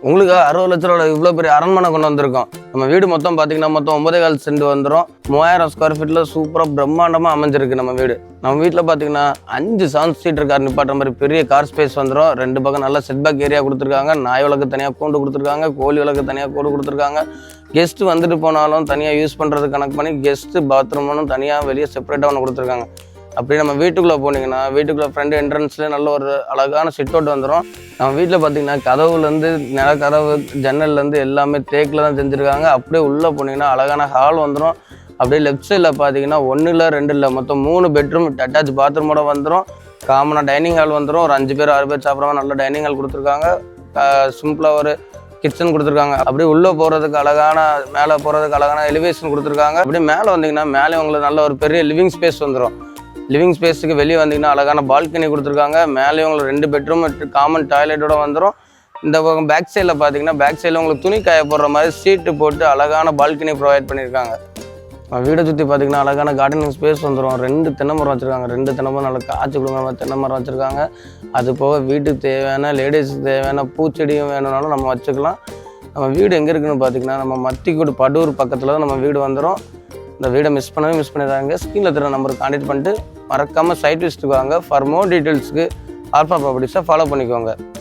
உங்களுக்கு 60 லட்ச ரூபாய் இவ்வளோ பெரிய அரண்மனை கொண்டு வந்திருக்கோம். நம்ம வீடு மொத்தம் பார்த்தீங்கன்னா மொத்தம் 9.4 சென்ட் வந்துடும். 3000 ஸ்கொயர் ஃபீட்டில் சூப்பராக பிரம்மாண்டமாக அமைஞ்சிருக்கு நம்ம வீடு. நம்ம வீட்டில் பார்த்தீங்கன்னா 5 7 சீட்டர் கார் நிப்பாட்டுற மாதிரி பெரிய கார் ஸ்பேஸ் வந்துடும். 2 பக்கம் நல்ல செட்பேக் ஏரியா கொடுத்துருக்காங்க. நாய் வளர்க்க தனியாக கூண்டு கொடுத்துருக்காங்க. கோழி வளர்க்க தனியாக கூண்டு கொடுத்துருக்காங்க. கெஸ்ட்டு வந்துட்டு போனாலும் தனியாக யூஸ் பண்ணுறது கணக்கு பண்ணி கெஸ்ட்டு பாத்ரூம்னு தனியாக வெளியே செப்பரேட்டாக ஒன்று கொடுத்துருக்காங்க. அப்படி நம்ம வீட்டுக்குள்ளே போனீங்கன்னா வீட்டுக்குள்ளே ஃப்ரண்ட் என்ட்ரன்ஸ்லேயே நல்ல ஒரு அழகான சிட் அவுட் வந்துடும். நம்ம வீட்டில் பார்த்தீங்கன்னா கதவுலேருந்து நிலக்கதவு ஜன்னல்லேருந்து எல்லாமே தேக்கில் தான் செஞ்சுருக்காங்க. அப்படியே உள்ளே போனீங்கன்னா அழகான ஹால் வந்துடும். அப்படியே லெஃப்ட் சைடில் பார்த்தீங்கன்னா 1 இல்லை 2 இல்லை மொத்தம் 3 பெட்ரூம் அட்டாச் பாத்ரூமோட வந்துடும். காமனாக டைனிங் ஹால் வந்துடும். ஒரு 5 பேர் 6 பேர் சாப்பிட்ற நல்ல டைனிங் ஹால் கொடுத்துருக்காங்க. சிம்பிளாக ஒரு கிச்சன் கொடுத்துருக்காங்க. அப்படியே உள்ளே போகிறதுக்கு அழகான மேலே போகிறதுக்கு அழகான எலிவேஷன் கொடுத்துருக்காங்க. அப்படியே மேலே வந்தீங்கன்னா மேலே உங்களுக்கு நல்ல ஒரு பெரிய லிவிங் ஸ்பேஸ் வந்துடும். லிவிங் ஸ்பேஸுக்கு வெளியே வந்தீங்கன்னா அழகான பால்கனி கொடுத்துருக்காங்க. மேலே உங்களுக்கு 2 பெட்ரூம் காமன் டாய்லெட்டோட வந்துடும். இந்த பக்கம் பேக் சைடில் பார்த்தீங்கன்னா பேக் சைடில் உங்களுக்கு துணி காய போடுற மாதிரி சீட்டு போட்டு அழகான பால்கனி ப்ரொவைட் பண்ணியிருக்காங்க. வீடை சுற்றி பார்த்தீங்கன்னா அழகான கார்டனிங் ஸ்பேஸ் வந்துடும். 2 தென்னை மரம் வச்சுருக்காங்க. 2 தென்னை மரம் நல்லா காய்ச்சி கொடுக்குற மாதிரி தென்னை மரம் வச்சுருக்காங்க. அது போக வீட்டுக்கு தேவையான லேடிஸுக்கு தேவையான பூச்செடியும் வேணும்னாலும் நம்ம வச்சுக்கலாம். நம்ம வீடு எங்கே இருக்குதுன்னு பார்த்தீங்கன்னா நம்ம மத்திக்கூடு படூர் பக்கத்தில் தான் நம்ம வீடு வந்துடும். இந்த வீடை மிஸ் பண்ணிடுறாங்க. ஸ்க்ரீனில் தர நம்பருக்கு கான்டெக்ட் பண்ணிட்டு மறக்காமல் சைட் விசிட்டுக்கு வாங்க. ஃபார் மோர் டீட்டெயில்ஸுக்கு ஆல்ஃபா ப்ராப்பர்ட்டிஸை ஃபாலோ பண்ணிக்கோங்க.